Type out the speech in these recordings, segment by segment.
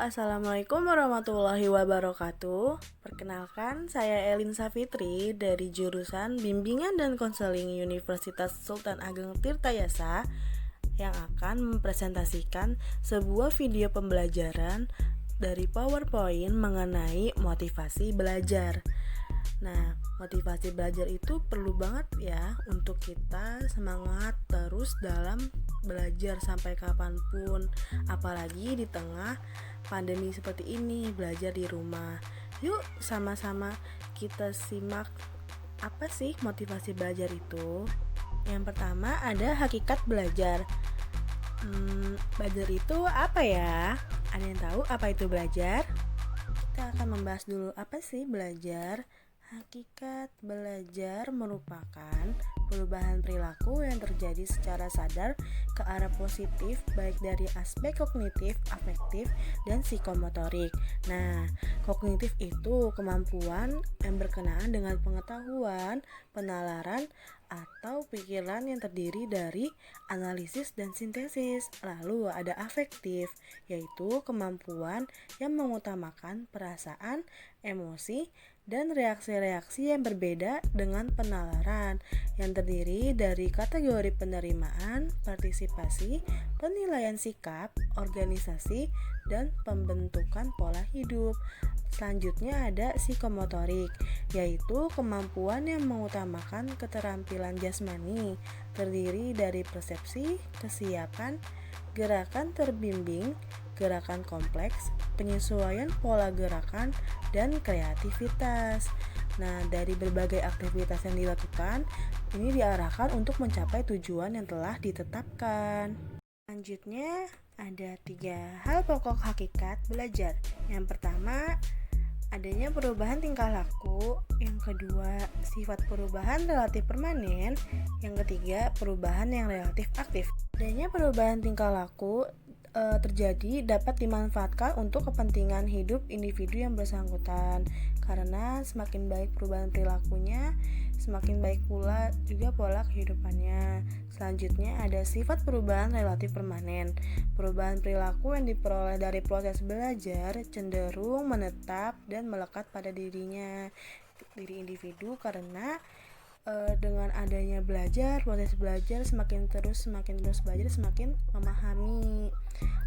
Assalamualaikum warahmatullahi wabarakatuh. Perkenalkan, saya Elin Safitri dari jurusan Bimbingan dan Konseling Universitas Sultan Ageng Tirtayasa yang akan mempresentasikan sebuah video pembelajaran dari PowerPoint mengenai motivasi belajar. Nah, motivasi belajar itu perlu banget ya untuk kita semangat terus dalam belajar sampai kapanpun, apalagi di tengah pandemi seperti ini, belajar di rumah. Yuk sama-sama kita simak apa sih motivasi belajar itu. Yang pertama ada hakikat belajar. Belajar itu apa ya? Ada yang tahu apa itu belajar? Kita akan membahas dulu apa sih belajar. Hakikat belajar merupakan perubahan perilaku yang terjadi secara sadar ke arah positif baik dari aspek kognitif, afektif, dan psikomotorik. Nah, kognitif itu kemampuan yang berkenaan dengan pengetahuan, penalaran, atau pikiran yang terdiri dari analisis dan sintesis. Lalu ada afektif, yaitu kemampuan yang mengutamakan perasaan, emosi, dan reaksi-reaksi yang berbeda dengan penalaran yang terdiri dari kategori penerimaan, partisipasi, penilaian sikap, organisasi, dan pembentukan pola hidup. Selanjutnya ada psikomotorik, yaitu kemampuan yang mengutamakan keterampilan jasmani, terdiri dari persepsi, kesiapan, gerakan terbimbing, gerakan kompleks, penyesuaian pola gerakan, dan kreativitas. Nah, dari berbagai aktivitas yang dilakukan, ini diarahkan untuk mencapai tujuan yang telah ditetapkan. Selanjutnya, ada 3 hal pokok hakikat belajar. Yang pertama, adanya perubahan tingkah laku. Yang kedua, sifat perubahan relatif permanen. Yang ketiga, perubahan yang relatif aktif. Adanya perubahan tingkah laku terjadi dapat dimanfaatkan untuk kepentingan hidup individu yang bersangkutan, karena semakin baik perubahan perilakunya, semakin baik pula juga pola kehidupannya. Selanjutnya ada sifat perubahan relatif permanen. Perubahan perilaku yang diperoleh dari proses belajar cenderung menetap dan melekat pada diri individu, karena dengan adanya belajar, proses belajar semakin terus belajar, semakin memahami.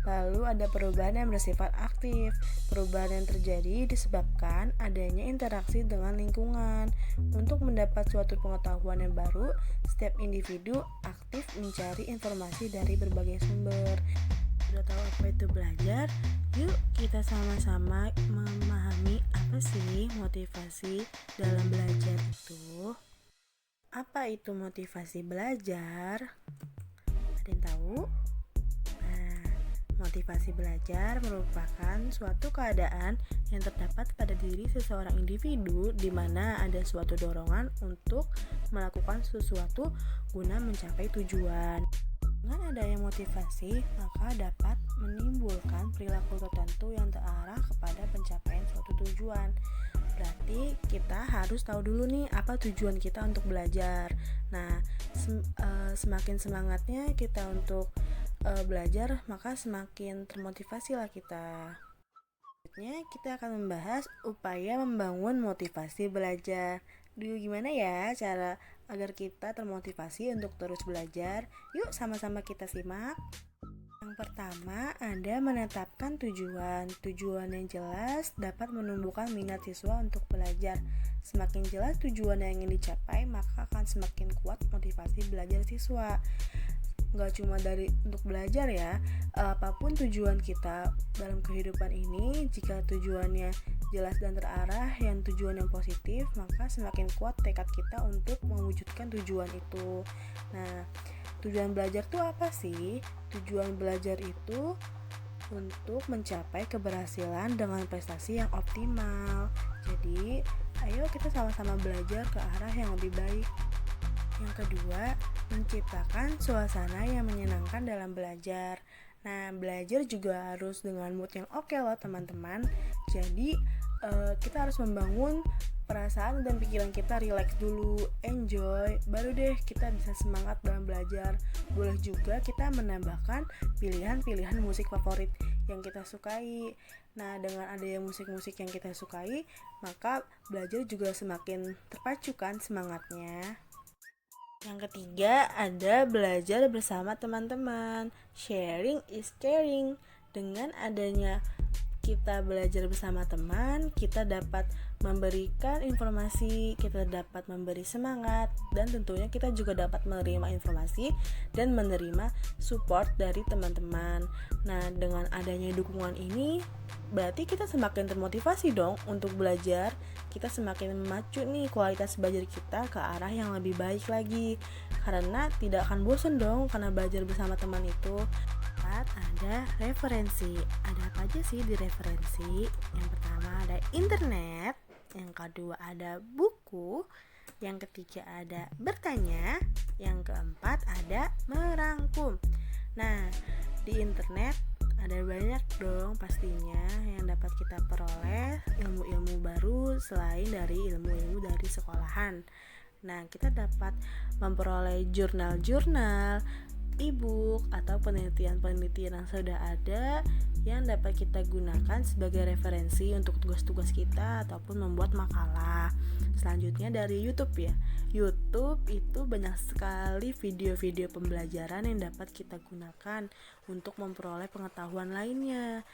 Lalu ada perubahan yang bersifat aktif. Perubahan yang terjadi disebabkan adanya interaksi dengan lingkungan. Untuk mendapat suatu pengetahuan yang baru, setiap individu aktif mencari informasi dari berbagai sumber. Sudah tahu apa itu belajar? Yuk kita sama-sama memahami apa sih motivasi dalam belajar itu. Apa itu motivasi belajar? Ada yang tahu? Nah, motivasi belajar merupakan suatu keadaan yang terdapat pada diri seseorang individu di mana ada suatu dorongan untuk melakukan sesuatu guna mencapai tujuan. Dengan adanya motivasi, maka dapat menimbulkan perilaku tertentu yang terarah kepada pencapaian suatu tujuan. Berarti kita harus tahu dulu nih apa tujuan kita untuk belajar. Nah, semakin semangatnya kita untuk belajar, maka semakin termotivasi lah kita. Selanjutnya kita akan membahas upaya membangun motivasi belajar. Dulu gimana ya cara agar kita termotivasi untuk terus belajar? Yuk sama-sama kita simak. Yang pertama, ada menetapkan tujuan. Tujuan yang jelas dapat menumbuhkan minat siswa untuk belajar. Semakin jelas tujuan yang ingin dicapai, maka akan semakin kuat motivasi belajar siswa. Gak cuma untuk belajar ya, apapun tujuan kita dalam kehidupan ini, jika tujuannya jelas dan terarah, yang tujuan yang positif, maka semakin kuat tekad kita untuk mewujudkan tujuan itu. Nah, tujuan belajar itu apa sih? Tujuan belajar itu untuk mencapai keberhasilan dengan prestasi yang optimal. Jadi, ayo kita sama-sama belajar ke arah yang lebih baik. Yang kedua, menciptakan suasana yang menyenangkan dalam belajar. Nah, belajar juga harus dengan mood yang oke loh teman-teman. Jadi, kita harus membangun perasaan dan pikiran kita relax dulu, enjoy, baru deh kita bisa semangat dalam belajar. Boleh juga kita menambahkan pilihan-pilihan musik favorit yang kita sukai. Nah, dengan adanya musik-musik yang kita sukai, maka belajar juga semakin terpacu kan semangatnya. Yang ketiga, ada belajar bersama teman-teman. Sharing is caring. Dengan adanya kita belajar bersama teman, kita dapat memberikan informasi, kita dapat memberi semangat, dan tentunya kita juga dapat menerima informasi dan menerima support dari teman-teman. Nah, dengan adanya dukungan ini, berarti kita semakin termotivasi dong untuk belajar. Kita semakin memacu nih kualitas belajar kita ke arah yang lebih baik lagi. Karena tidak akan bosan dong karena belajar bersama teman itu. Ada referensi. Ada apa aja sih di referensi? Yang pertama ada internet, yang kedua ada buku, yang ketiga ada bertanya, yang keempat ada merangkum. Nah, di internet ada banyak dong pastinya yang dapat kita peroleh ilmu-ilmu baru selain dari ilmu-ilmu dari sekolahan. Nah, kita dapat memperoleh jurnal-jurnal, e-book atau penelitian-penelitian yang sudah ada yang dapat kita gunakan sebagai referensi untuk tugas-tugas kita ataupun membuat makalah. Selanjutnya dari YouTube ya. YouTube itu banyak sekali video-video pembelajaran yang dapat kita gunakan untuk memperoleh pengetahuan lainnya.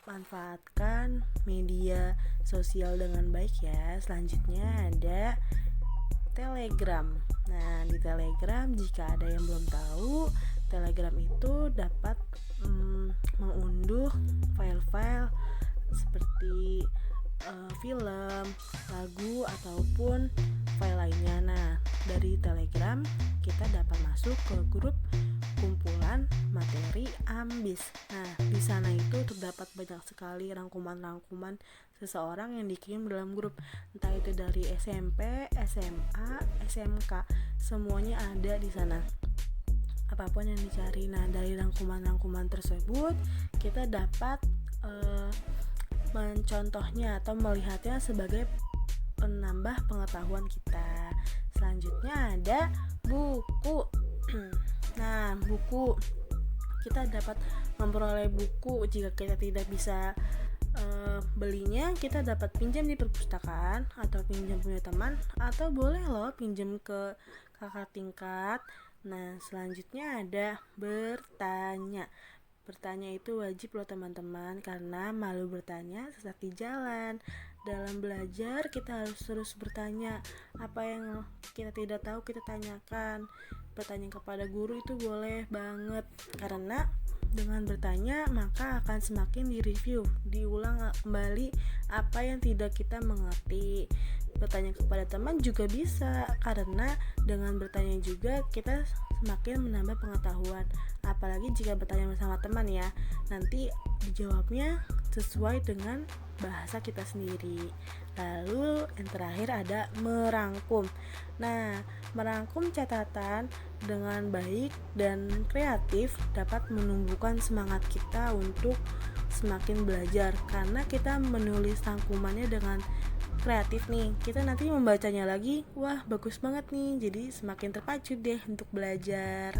Manfaatkan media sosial dengan baik ya. Selanjutnya ada Telegram. Nah, di Telegram jika ada yang belum tahu, Telegram itu dapat mengunduh file-file seperti film, lagu ataupun file lainnya. Nah, dari Telegram kita dapat masuk ke grup kumpulan materi Ambis. Nah, di sana itu terdapat banyak sekali rangkuman-rangkuman seseorang yang dikirim dalam grup, entah itu dari SMP, SMA, SMK, semuanya ada di sana. Apapun yang dicari. Nah, dari rangkuman-rangkuman tersebut kita dapat mencontohnya atau melihatnya sebagai penambah pengetahuan kita. Selanjutnya ada buku. Nah, buku, kita dapat memperoleh buku jika kita tidak bisa belinya, kita dapat pinjam di perpustakaan atau pinjam punya teman, atau boleh loh pinjam ke kakak tingkat. Nah, selanjutnya ada bertanya. Bertanya itu wajib loh teman-teman, karena malu bertanya sesat di jalan. Dalam belajar kita harus terus bertanya. Apa yang kita tidak tahu kita tanyakan. Bertanya kepada guru itu boleh banget, karena dengan bertanya maka akan semakin direview, diulang kembali apa yang tidak kita mengerti. Bertanya kepada teman juga bisa, karena dengan bertanya juga kita semakin menambah pengetahuan. Apalagi jika bertanya bersama teman ya, nanti dijawabnya sesuai dengan bahasa kita sendiri. Lalu yang terakhir ada merangkum. Nah, merangkum catatan dengan baik dan kreatif dapat menumbuhkan semangat kita untuk semakin belajar, karena kita menulis rangkumannya dengan kreatif nih. Kita nanti membacanya lagi, wah bagus banget nih, jadi semakin terpacu deh untuk belajar.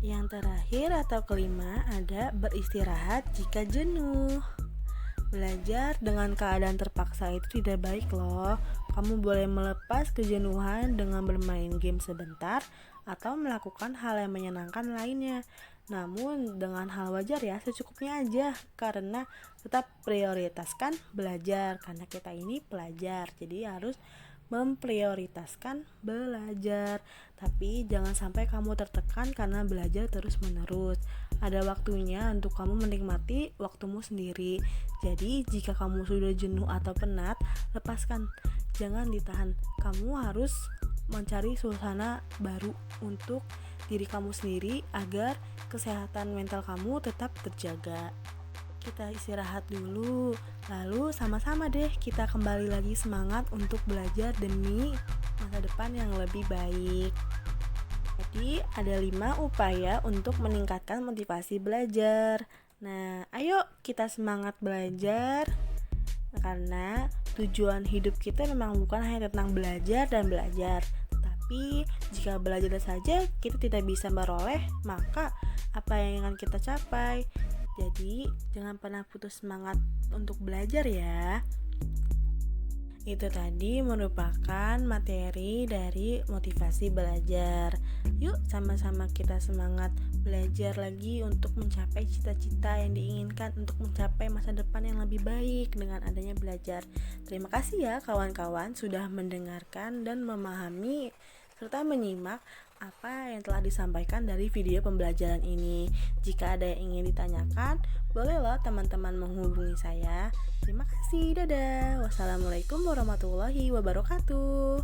Yang terakhir atau kelima ada beristirahat jika jenuh. Belajar dengan keadaan terpaksa itu tidak baik loh. Kamu boleh melepas kejenuhan dengan bermain game sebentar atau melakukan hal yang menyenangkan lainnya. Namun dengan hal wajar ya, secukupnya aja, karena tetap prioritaskan belajar, karena kita ini pelajar, jadi harus memprioritaskan belajar. Tapi jangan sampai kamu tertekan karena belajar terus menerus. Ada waktunya untuk kamu menikmati waktumu sendiri. Jadi jika kamu sudah jenuh atau penat, lepaskan, jangan ditahan. Kamu harus mencari suasana baru untuk diri kamu sendiri agar kesehatan mental kamu tetap terjaga. Kita istirahat dulu, lalu sama-sama deh kita kembali lagi semangat untuk belajar demi masa depan yang lebih baik. Jadi ada 5 upaya untuk meningkatkan motivasi belajar. Nah, ayo kita semangat belajar. Karena tujuan hidup kita memang bukan hanya tentang belajar dan belajar. Tapi jika belajar saja kita tidak bisa beroleh, maka apa yang akan kita capai? Jadi jangan pernah putus semangat untuk belajar ya. Itu tadi merupakan materi dari motivasi belajar. Yuk sama-sama kita semangat belajar lagi untuk mencapai cita-cita yang diinginkan, untuk mencapai masa depan yang lebih baik dengan adanya belajar. Terima kasih ya kawan-kawan sudah mendengarkan dan memahami serta menyimak apa yang telah disampaikan dari video pembelajaran ini. Jika ada yang ingin ditanyakan, bolehlah teman-teman menghubungi saya. Terima kasih, dadah. Wassalamualaikum warahmatullahi wabarakatuh.